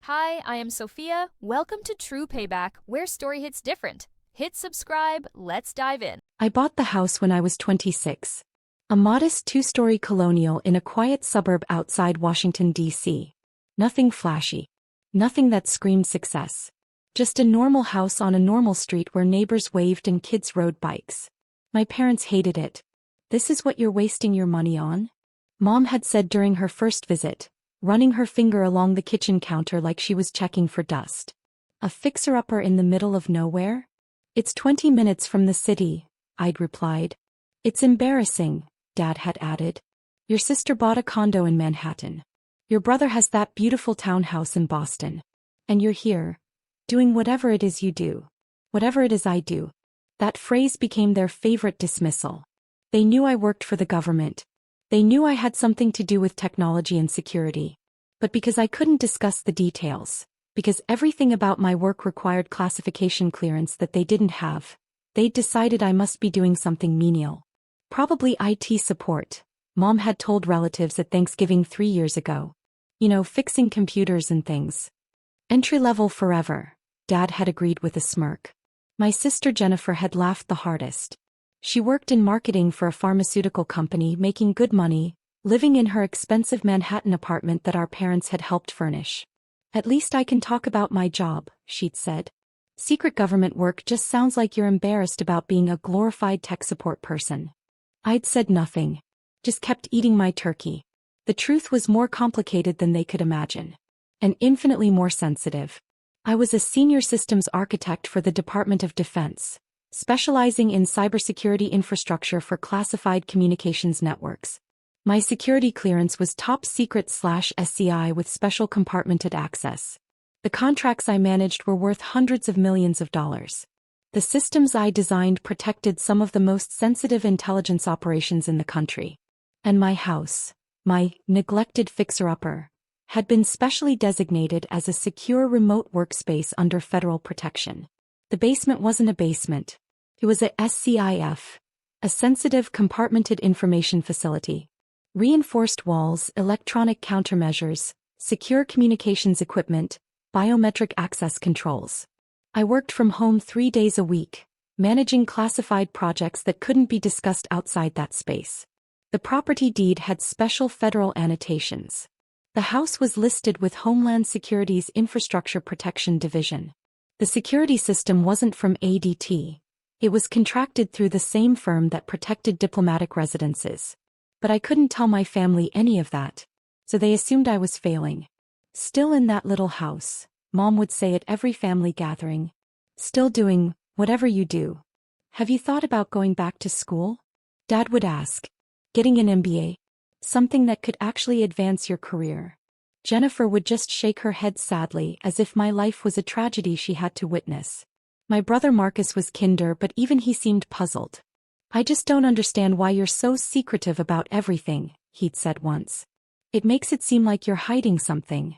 Hi, I am Sophia. Welcome to True Payback, where story hits different. Hit subscribe, let's dive in. I bought the house when I was 26. A modest two-story colonial in a quiet suburb outside Washington, D.C. Nothing flashy. Nothing that screamed success. Just a normal house on a normal street where neighbors waved and kids rode bikes. My parents hated it. "This is what you're wasting your money on?" Mom had said during her first visit, running her finger along the kitchen counter like she was checking for dust. "A fixer-upper in the middle of nowhere? It's 20 minutes from the city," I'd replied. "It's embarrassing," Dad had added. "Your sister bought a condo in Manhattan. Your brother has that beautiful townhouse in Boston. And you're here, doing whatever it is you do. Whatever it is I do." That phrase became their favorite dismissal. They knew I worked for the government. They knew I had something to do with technology and security. But because I couldn't discuss the details, because everything about my work required classification clearance that they didn't have, they'd decided I must be doing something menial. Probably IT support, Mom had told relatives at Thanksgiving 3 years ago. Fixing computers and things. Entry-level forever, Dad had agreed with a smirk. My sister Jennifer had laughed the hardest. She worked in marketing for a pharmaceutical company, making good money, living in her expensive Manhattan apartment that our parents had helped furnish. "At least I can talk about my job," she'd said. "Secret government work just sounds like you're embarrassed about being a glorified tech support person." I'd said nothing. Just kept eating my turkey. The truth was more complicated than they could imagine. And infinitely more sensitive. I was a senior systems architect for the Department of Defense, specializing in cybersecurity infrastructure for classified communications networks. My security clearance was top secret/SCI with special compartmented access. The contracts I managed were worth hundreds of millions of dollars. The systems I designed protected some of the most sensitive intelligence operations in the country. And my house, my neglected fixer-upper, had been specially designated as a secure remote workspace under federal protection. The basement wasn't a basement. It was a SCIF, a sensitive compartmented information facility. Reinforced walls, electronic countermeasures, secure communications equipment, biometric access controls. I worked from home 3 days a week, managing classified projects that couldn't be discussed outside that space. The property deed had special federal annotations. The house was listed with Homeland Security's Infrastructure Protection Division. The security system wasn't from ADT. It was contracted through the same firm that protected diplomatic residences. But I couldn't tell my family any of that, so they assumed I was failing. "Still in that little house," Mom would say at every family gathering. "Still doing whatever you do. Have you thought about going back to school?" Dad would ask. "Getting an MBA? Something that could actually advance your career?" Jennifer would just shake her head sadly as if my life was a tragedy she had to witness. My brother Marcus was kinder, but even he seemed puzzled. "I just don't understand why you're so secretive about everything," he'd said once. "It makes it seem like you're hiding something."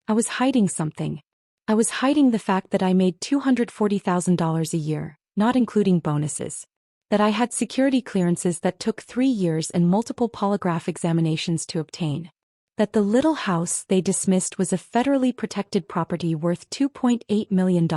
I was hiding something. I was hiding the fact that I made $240,000 a year, not including bonuses. That I had security clearances that took 3 years and multiple polygraph examinations to obtain. That the little house they dismissed was a federally protected property worth $2.8 million,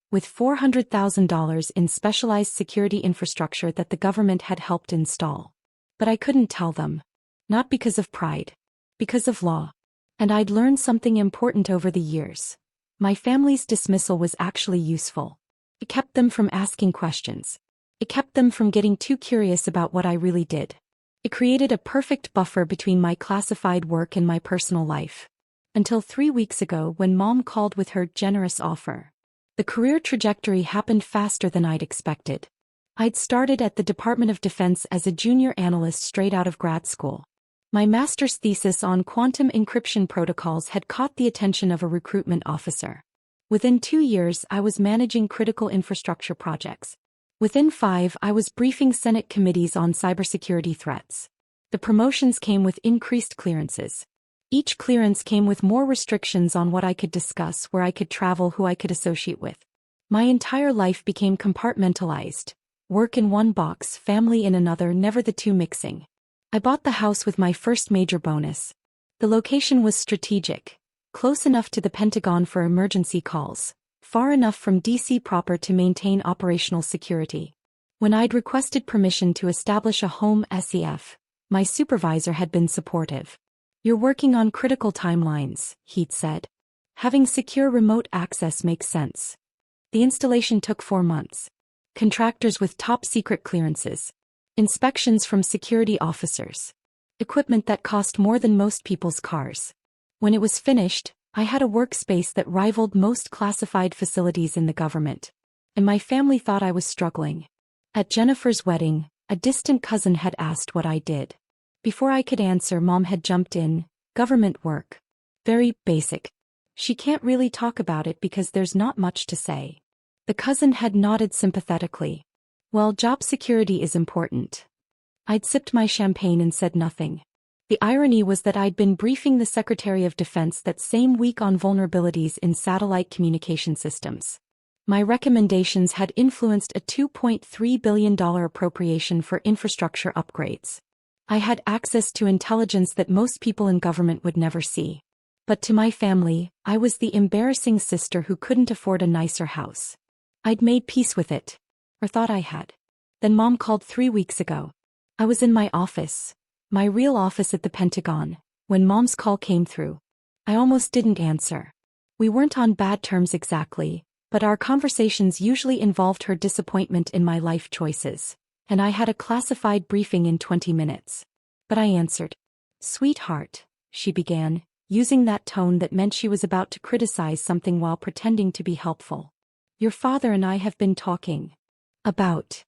with $400,000 in specialized security infrastructure that the government had helped install. But I couldn't tell them. Not because of pride. Because of law. And I'd learned something important over the years. My family's dismissal was actually useful. It kept them from asking questions. It kept them from getting too curious about what I really did. It created a perfect buffer between my classified work and my personal life. Until 3 weeks ago when Mom called with her generous offer. The career trajectory happened faster than I'd expected. I'd started at the Department of Defense as a junior analyst straight out of grad school. My master's thesis on quantum encryption protocols had caught the attention of a recruitment officer. Within 2 years, I was managing critical infrastructure projects. Within 5, I was briefing Senate committees on cybersecurity threats. The promotions came with increased clearances. Each clearance came with more restrictions on what I could discuss, where I could travel, who I could associate with. My entire life became compartmentalized. Work in one box, family in another, never the two mixing. I bought the house with my first major bonus. The location was strategic. close enough to the Pentagon for emergency calls, far enough from D.C. proper to maintain operational security. When I'd requested permission to establish a home SEF, my supervisor had been supportive. "You're working on critical timelines," he'd said. "Having secure remote access makes sense." The installation took 4 months. Contractors with top-secret clearances. Inspections from security officers. Equipment that cost more than most people's cars. When it was finished, I had a workspace that rivaled most classified facilities in the government. And my family thought I was struggling. At Jennifer's wedding, a distant cousin had asked what I did. Before I could answer, Mom had jumped in. "Government work. Very basic. She can't really talk about it because there's not much to say." The cousin had nodded sympathetically. "Well, job security is important." I'd sipped my champagne and said nothing. The irony was that I'd been briefing the Secretary of Defense that same week on vulnerabilities in satellite communication systems. My recommendations had influenced a $2.3 billion appropriation for infrastructure upgrades. I had access to intelligence that most people in government would never see. But to my family, I was the embarrassing sister who couldn't afford a nicer house. I'd made peace with it. Or thought I had. Then Mom called 3 weeks ago. I was in my office. My real office at the Pentagon, when Mom's call came through. I almost didn't answer. We weren't on bad terms exactly, but our conversations usually involved her disappointment in my life choices, and I had a classified briefing in 20 minutes. But I answered. "Sweetheart," she began, using that tone that meant she was about to criticize something while pretending to be helpful. "Your father and I have been talking. About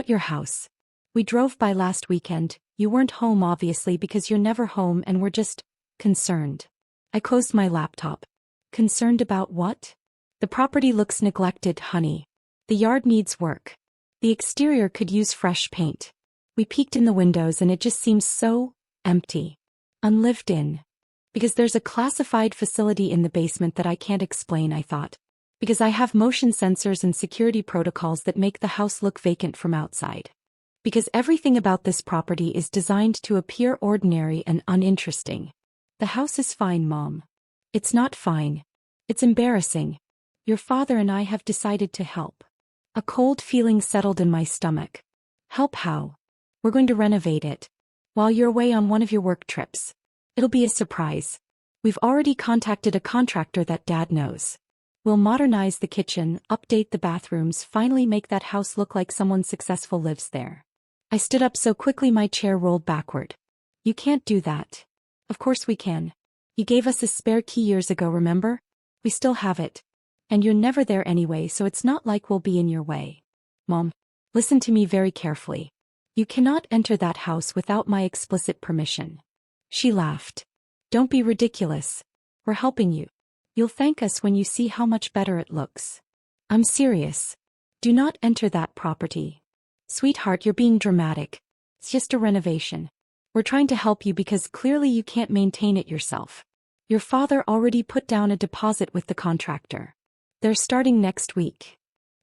your house. We drove by last weekend. You weren't home obviously because you're never home, and we're just concerned." I closed my laptop. "Concerned about what?" "The property looks neglected, honey. The yard needs work. The exterior could use fresh paint. We peeked in the windows and it just seems so empty. Unlived in. Because there's a classified facility in the basement that I can't explain," I thought. "Because I have motion sensors and security protocols that make the house look vacant from outside. Because everything about this property is designed to appear ordinary and uninteresting. The house is fine, Mom." "It's not fine. It's embarrassing. Your father and I have decided to help." A cold feeling settled in my stomach. "Help how?" "We're going to renovate it. While you're away on one of your work trips. It'll be a surprise. We've already contacted a contractor that Dad knows. We'll modernize the kitchen, update the bathrooms, finally make that house look like someone successful lives there." I stood up so quickly my chair rolled backward. "You can't do that." "Of course we can. You gave us a spare key years ago, remember? We still have it. And you're never there anyway, so it's not like we'll be in your way." "Mom, listen to me very carefully. You cannot enter that house without my explicit permission." She laughed. "Don't be ridiculous. We're helping you. You'll thank us when you see how much better it looks." "I'm serious. Do not enter that property." "Sweetheart, you're being dramatic. It's just a renovation. We're trying to help you because clearly you can't maintain it yourself. Your father already put down a deposit with the contractor. They're starting next week.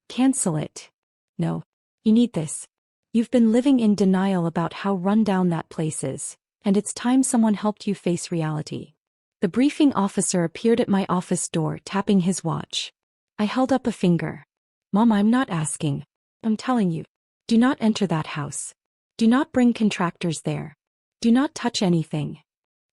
Cancel it." "No. You need this. You've been living in denial about how run down that place is, and it's time someone helped you face reality." The briefing officer appeared at my office door, tapping his watch. I held up a finger. "Mom, I'm not asking. I'm telling you. Do not enter that house. Do not bring contractors there. Do not touch anything.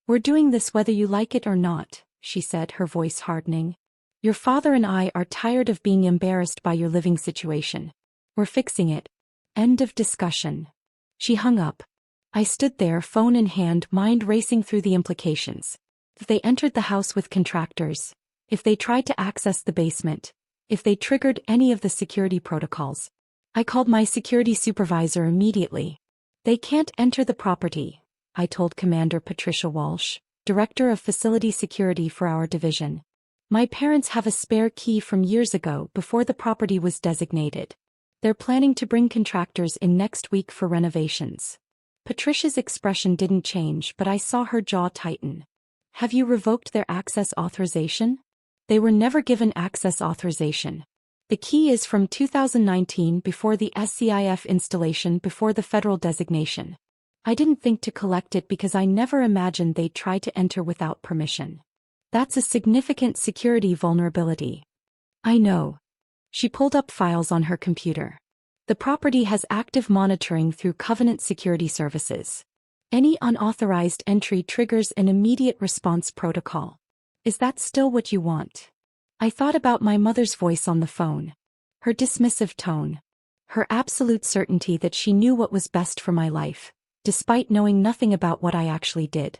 We're doing this whether you like it or not," she said, her voice hardening. "Your father and I are tired of being embarrassed by your living situation. We're fixing it. End of discussion." She hung up. I stood there, phone in hand, mind racing through the implications. If they entered the house with contractors, if they tried to access the basement, if they triggered any of the security protocols. I called my security supervisor immediately. "They can't enter the property," I told Commander Patricia Walsh, Director of Facility Security for our division. "My parents have a spare key from years ago before the property was designated. They're planning to bring contractors in next week for renovations." Patricia's expression didn't change, but I saw her jaw tighten. "Have you revoked their access authorization?" "They were never given access authorization. The key is from 2019, before the SCIF installation, before the federal designation. I didn't think to collect it because I never imagined they'd try to enter without permission." That's a significant security vulnerability. I know. She pulled up files on her computer. The property has active monitoring through Covenant Security Services. Any unauthorized entry triggers an immediate response protocol. Is that still what you want? I thought about my mother's voice on the phone. Her dismissive tone. Her absolute certainty that she knew what was best for my life, despite knowing nothing about what I actually did.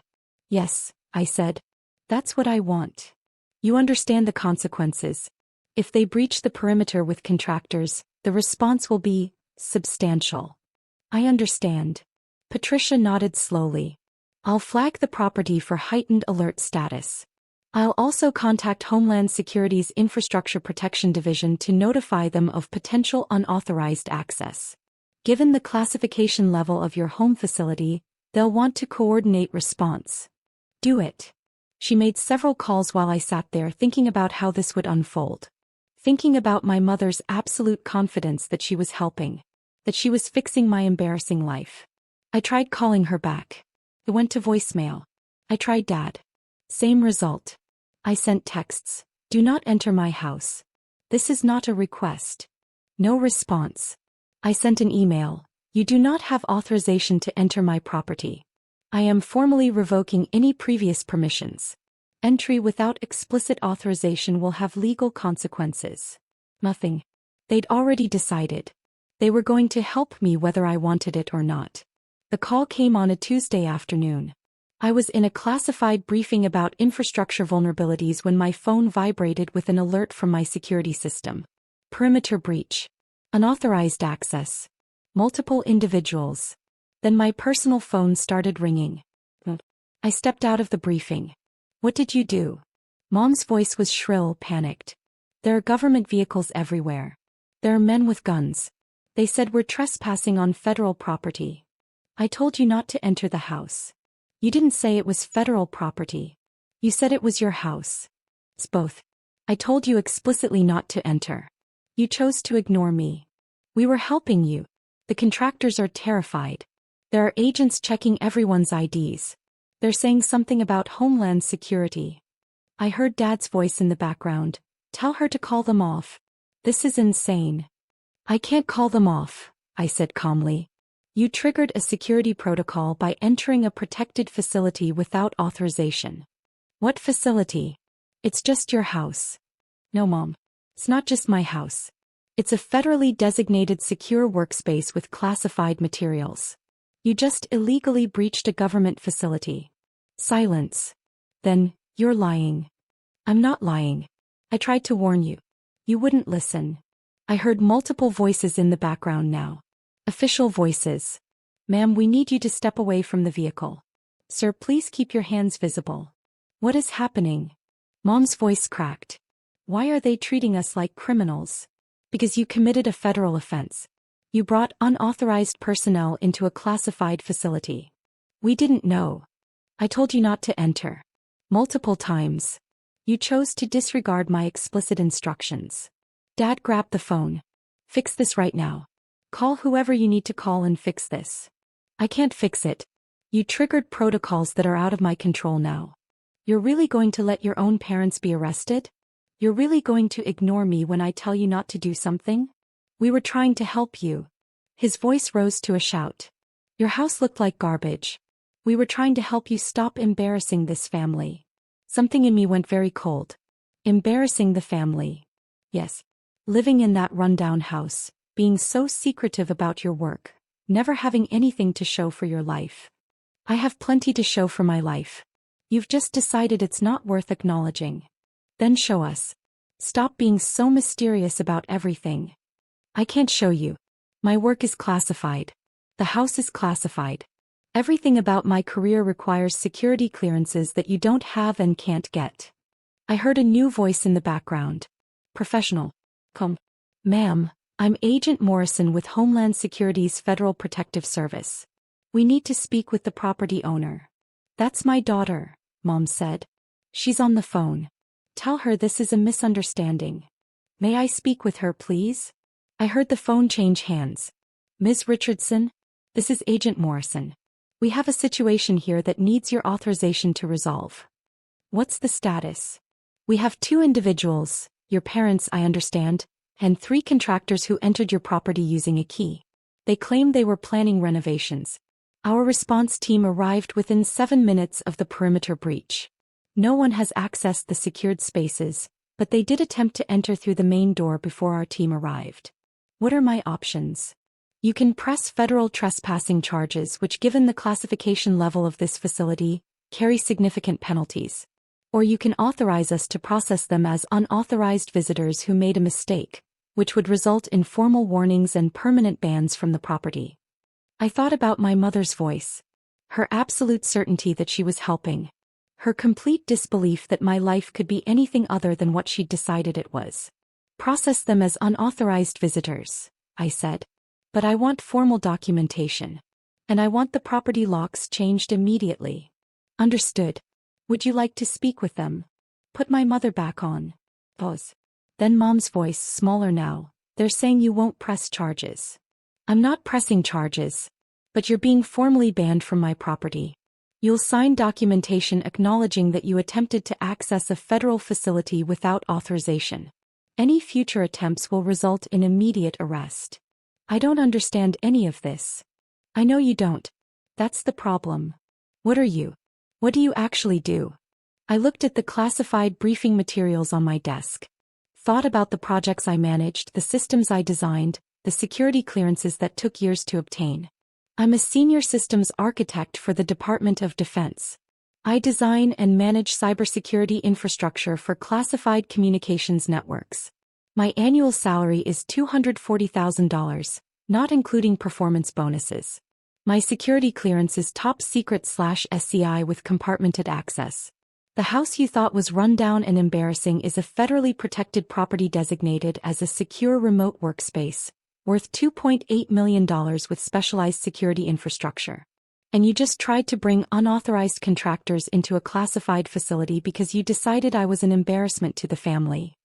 Yes, I said. That's what I want. You understand the consequences. If they breach the perimeter with contractors, the response will be substantial. I understand. Patricia nodded slowly. I'll flag the property for heightened alert status. I'll also contact Homeland Security's Infrastructure Protection Division to notify them of potential unauthorized access. Given the classification level of your home facility, they'll want to coordinate response. Do it. She made several calls while I sat there thinking about how this would unfold. Thinking about my mother's absolute confidence that she was helping, that she was fixing my embarrassing life. I tried calling her back. It went to voicemail. I tried Dad. Same result. I sent texts. Do not enter my house. This is not a request. No response. I sent an email. You do not have authorization to enter my property. I am formally revoking any previous permissions. Entry without explicit authorization will have legal consequences. Nothing. They'd already decided. They were going to help me whether I wanted it or not. The call came on a Tuesday afternoon. I was in a classified briefing about infrastructure vulnerabilities when my phone vibrated with an alert from my security system. Perimeter breach. Unauthorized access. Multiple individuals. Then my personal phone started ringing. I stepped out of the briefing. What did you do? Mom's voice was shrill, panicked. There are government vehicles everywhere. There are men with guns. They said we're trespassing on federal property. I told you not to enter the house. You didn't say it was federal property. You said it was your house. It's both. I told you explicitly not to enter. You chose to ignore me. We were helping you. The contractors are terrified. There are agents checking everyone's IDs. They're saying something about Homeland Security. I heard Dad's voice in the background. Tell her to call them off. This is insane. I can't call them off, I said calmly. You triggered a security protocol by entering a protected facility without authorization. What facility? It's just your house. No, Mom. It's not just my house. It's a federally designated secure workspace with classified materials. You just illegally breached a government facility. Silence. Then, you're lying. I'm not lying. I tried to warn you. You wouldn't listen. I heard multiple voices in the background now. Official voices. Ma'am, we need you to step away from the vehicle. Sir, please keep your hands visible. What is happening? Mom's voice cracked. Why are they treating us like criminals? Because you committed a federal offense. You brought unauthorized personnel into a classified facility. We didn't know. I told you not to enter. Multiple times. You chose to disregard my explicit instructions. Dad grabbed the phone. Fix this right now. Call whoever you need to call and fix this. I can't fix it. You triggered protocols that are out of my control now. You're really going to let your own parents be arrested? You're really going to ignore me when I tell you not to do something? We were trying to help you. His voice rose to a shout. Your house looked like garbage. We were trying to help you stop embarrassing this family. Something in me went very cold. Embarrassing the family. Yes. Living in that rundown house, being so secretive about your work, never having anything to show for your life. I have plenty to show for my life. You've just decided it's not worth acknowledging. Then show us. Stop being so mysterious about everything. I can't show you. My work is classified. The house is classified. Everything about my career requires security clearances that you don't have and can't get. I heard a new voice in the background. Professional. Come. Ma'am, I'm Agent Morrison with Homeland Security's Federal Protective Service. We need to speak with the property owner. That's my daughter, Mom said. She's on the phone. Tell her this is a misunderstanding. May I speak with her, please? I heard the phone change hands. Ms. Richardson, this is Agent Morrison. We have a situation here that needs your authorization to resolve. What's the status? We have 2 individuals, your parents, I understand, and 3 contractors who entered your property using a key. They claim they were planning renovations. Our response team arrived within 7 minutes of the perimeter breach. No one has accessed the secured spaces, but they did attempt to enter through the main door before our team arrived. What are my options? You can press federal trespassing charges, which, given the classification level of this facility, carry significant penalties. Or you can authorize us to process them as unauthorized visitors who made a mistake, which would result in formal warnings and permanent bans from the property. I thought about my mother's voice. Her absolute certainty that she was helping. Her complete disbelief that my life could be anything other than what she'd decided it was. Process them as unauthorized visitors, I said. But I want formal documentation. And I want the property locks changed immediately. Understood. Would you like to speak with them? Put my mother back on. Pause. Then Mom's voice, smaller now. They're saying you won't press charges. I'm not pressing charges. But you're being formally banned from my property. You'll sign documentation acknowledging that you attempted to access a federal facility without authorization. Any future attempts will result in immediate arrest. I don't understand any of this. I know you don't. That's the problem. What are you? What do you actually do? I looked at the classified briefing materials on my desk. Thought about the projects I managed, the systems I designed, the security clearances that took years to obtain. I'm a senior systems architect for the Department of Defense. I design and manage cybersecurity infrastructure for classified communications networks. My annual salary is $240,000, not including performance bonuses. My security clearance is top secret/SCI with compartmented access. The house you thought was rundown and embarrassing is a federally protected property designated as a secure remote workspace, worth $2.8 million with specialized security infrastructure. And you just tried to bring unauthorized contractors into a classified facility because you decided I was an embarrassment to the family.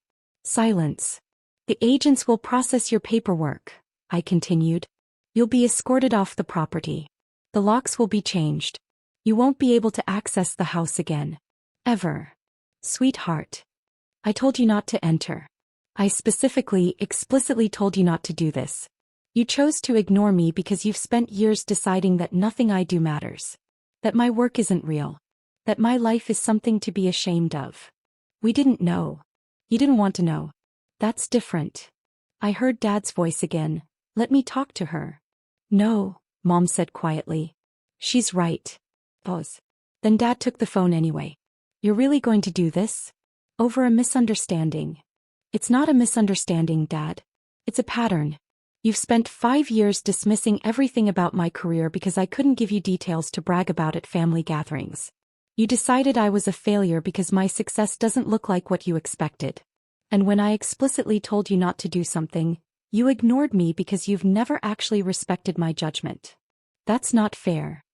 Silence. The agents will process your paperwork, I continued. You'll be escorted off the property. The locks will be changed. You won't be able to access the house again. Ever. Sweetheart. I told you not to enter. I explicitly told you not to do this. You chose to ignore me because you've spent years deciding that nothing I do matters. That my work isn't real. That my life is something to be ashamed of. We didn't know. You didn't want to know. That's different. I heard Dad's voice again. Let me talk to her. No, Mom said quietly. She's right. Pause. Then Dad took the phone anyway. You're really going to do this? Over a misunderstanding. It's not a misunderstanding, Dad. It's a pattern. You've spent 5 years dismissing everything about my career because I couldn't give you details to brag about at family gatherings. You decided I was a failure because my success doesn't look like what you expected. And when I explicitly told you not to do something, you ignored me because you've never actually respected my judgment. That's not fair.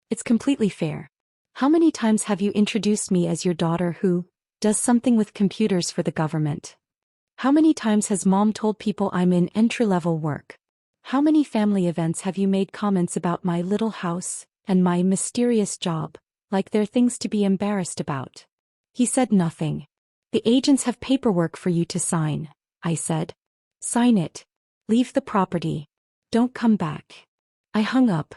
It's completely fair. How many times have you introduced me as your daughter who does something with computers for the government? How many times has Mom told people I'm in entry-level work? How many family events have you made comments about my little house and my mysterious job, like they're things to be embarrassed about? He said nothing. The agents have paperwork for you to sign, I said. Sign it. Leave the property. Don't come back. I hung up.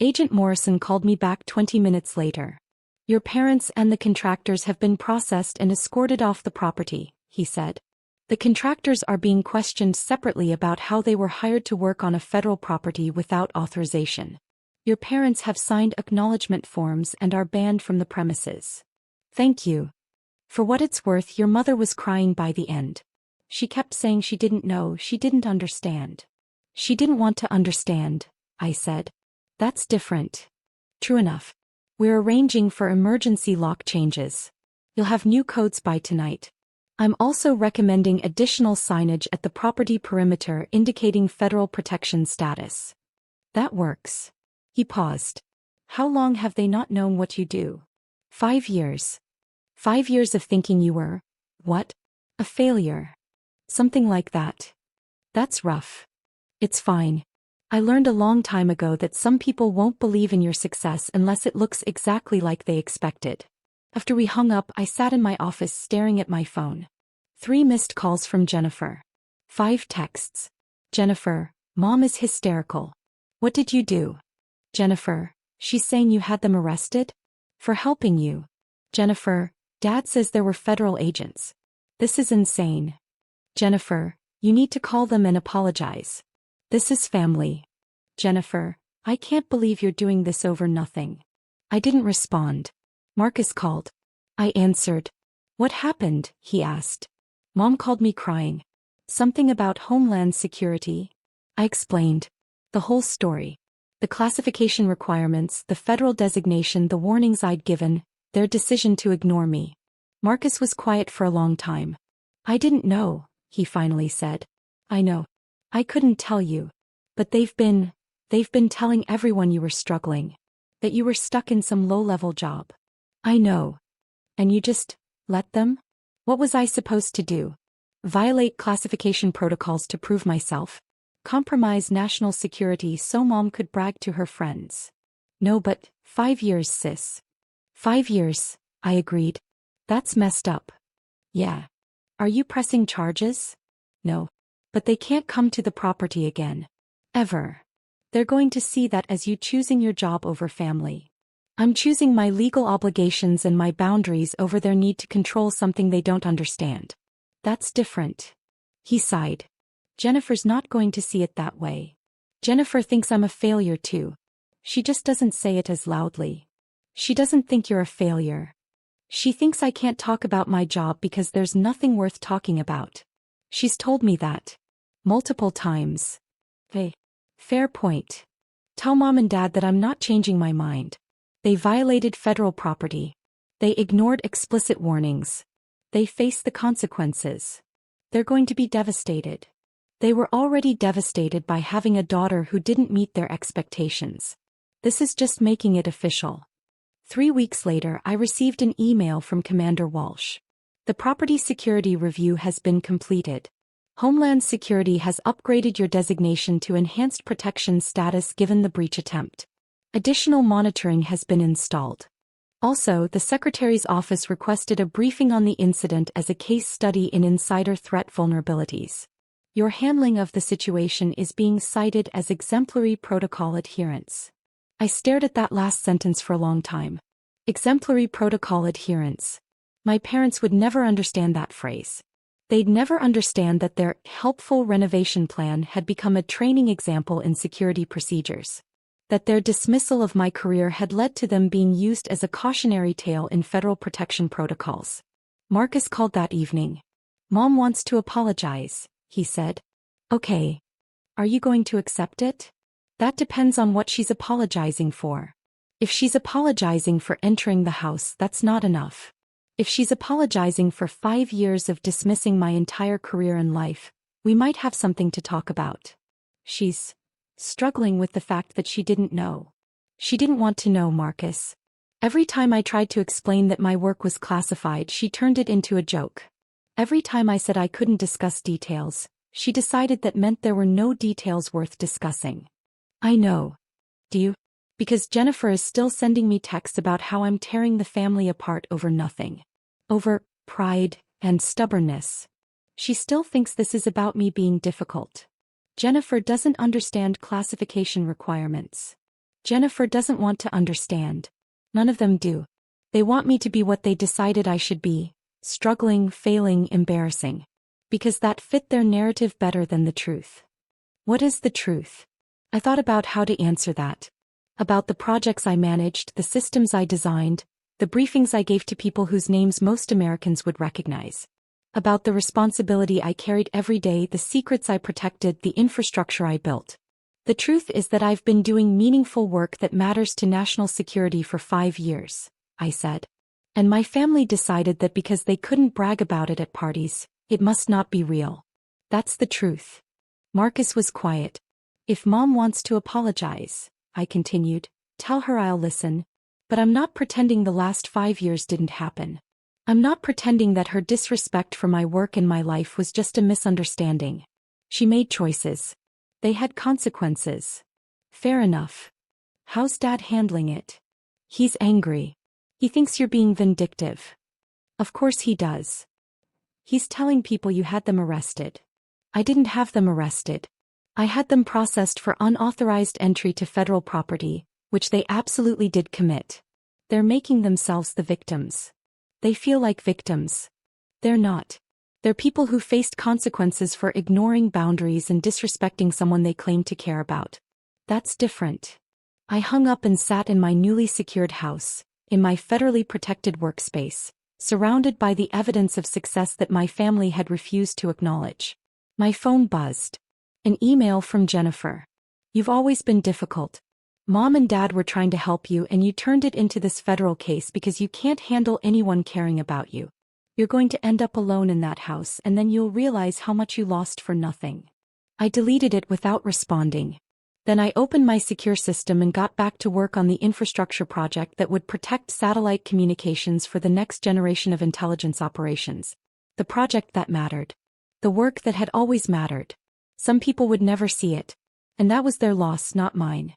Agent Morrison called me back 20 minutes later. Your parents and the contractors have been processed and escorted off the property, he said. The contractors are being questioned separately about how they were hired to work on a federal property without authorization. Your parents have signed acknowledgement forms and are banned from the premises. Thank you. For what it's worth, your mother was crying by the end. She kept saying she didn't know, she didn't understand. She didn't want to understand, I said. That's different. True enough. We're arranging for emergency lock changes. You'll have new codes by tonight. I'm also recommending additional signage at the property perimeter indicating federal protection status. That works. He paused. How long have they not known what you do? 5 years. 5 years of thinking you were, what? A failure. Something like that. That's rough. It's fine. I learned a long time ago that some people won't believe in your success unless it looks exactly like they expected. After we hung up, I sat in my office staring at my phone. 3 missed calls from Jennifer. 5 texts. Jennifer, Mom is hysterical. What did you do? Jennifer, she's saying you had them arrested? For helping you. Jennifer, Dad says there were federal agents. This is insane. Jennifer, you need to call them and apologize. This is family. Jennifer, I can't believe you're doing this over nothing. I didn't respond. Marcus called. I answered. What happened? He asked. Mom called me crying. Something about Homeland security. I explained. The whole story. The classification requirements, the federal designation, the warnings I'd given, their decision to ignore me. Marcus was quiet for a long time. I didn't know, he finally said. I know. I couldn't tell you. But they've been telling everyone you were struggling. That you were stuck in some low-level job. I know. And you just let them? What was I supposed to do? Violate classification protocols to prove myself? Compromise national security so Mom could brag to her friends? No, but 5 years, sis. 5 years, I agreed. That's messed up. Yeah. Are you pressing charges? No. But they can't come to the property again. Ever. They're going to see that as you choosing your job over family. I'm choosing my legal obligations and my boundaries over their need to control something they don't understand. That's different. He sighed. Jennifer's not going to see it that way. Jennifer thinks I'm a failure too. She just doesn't say it as loudly. She doesn't think you're a failure. She thinks I can't talk about my job because there's nothing worth talking about. She's told me that. Multiple times. Hey. Fair point. Tell Mom and Dad that I'm not changing my mind. They violated federal property. They ignored explicit warnings. They face the consequences. They're going to be devastated. They were already devastated by having a daughter who didn't meet their expectations. This is just making it official. 3 weeks later, I received an email from Commander Walsh. The property security review has been completed. Homeland Security has upgraded your designation to enhanced protection status given the breach attempt. Additional monitoring has been installed. Also, the Secretary's office requested a briefing on the incident as a case study in insider threat vulnerabilities. Your handling of the situation is being cited as exemplary protocol adherence. I stared at that last sentence for a long time. Exemplary protocol adherence. My parents would never understand that phrase. They'd never understand that their helpful renovation plan had become a training example in security procedures. That their dismissal of my career had led to them being used as a cautionary tale in federal protection protocols. Marcus called that evening. Mom wants to apologize, he said. Okay. Are you going to accept it? That depends on what she's apologizing for. If she's apologizing for entering the house, that's not enough. If she's apologizing for 5 years of dismissing my entire career and life, we might have something to talk about. She's struggling with the fact that she didn't know. She didn't want to know, Marcus. Every time I tried to explain that my work was classified, she turned it into a joke. Every time I said I couldn't discuss details, she decided that meant there were no details worth discussing. I know. Do you? Because Jennifer is still sending me texts about how I'm tearing the family apart over nothing. Over pride and stubbornness. She still thinks this is about me being difficult. Jennifer doesn't understand classification requirements. Jennifer doesn't want to understand. None of them do. They want me to be what they decided I should be, struggling, failing, embarrassing. Because that fit their narrative better than the truth. What is the truth? I thought about how to answer that. About the projects I managed, the systems I designed, the briefings I gave to people whose names most Americans would recognize. About the responsibility I carried every day, the secrets I protected, the infrastructure I built. The truth is that I've been doing meaningful work that matters to national security for 5 years, I said. And my family decided that because they couldn't brag about it at parties, it must not be real. That's the truth. Marcus was quiet. If Mom wants to apologize, I continued, tell her I'll listen. But I'm not pretending the last 5 years didn't happen. I'm not pretending that her disrespect for my work and my life was just a misunderstanding. She made choices. They had consequences. Fair enough. How's Dad handling it? He's angry. He thinks you're being vindictive. Of course he does. He's telling people you had them arrested. I didn't have them arrested. I had them processed for unauthorized entry to federal property, which they absolutely did commit. They're making themselves the victims. They feel like victims. They're not. They're people who faced consequences for ignoring boundaries and disrespecting someone they claim to care about. That's different. I hung up and sat in my newly secured house, in my federally protected workspace, surrounded by the evidence of success that my family had refused to acknowledge. My phone buzzed. An email from Jennifer. You've always been difficult. Mom and Dad were trying to help you and you turned it into this federal case because you can't handle anyone caring about you. You're going to end up alone in that house and then you'll realize how much you lost for nothing. I deleted it without responding. Then I opened my secure system and got back to work on the infrastructure project that would protect satellite communications for the next generation of intelligence operations. The project that mattered. The work that had always mattered. Some people would never see it. And that was their loss, not mine.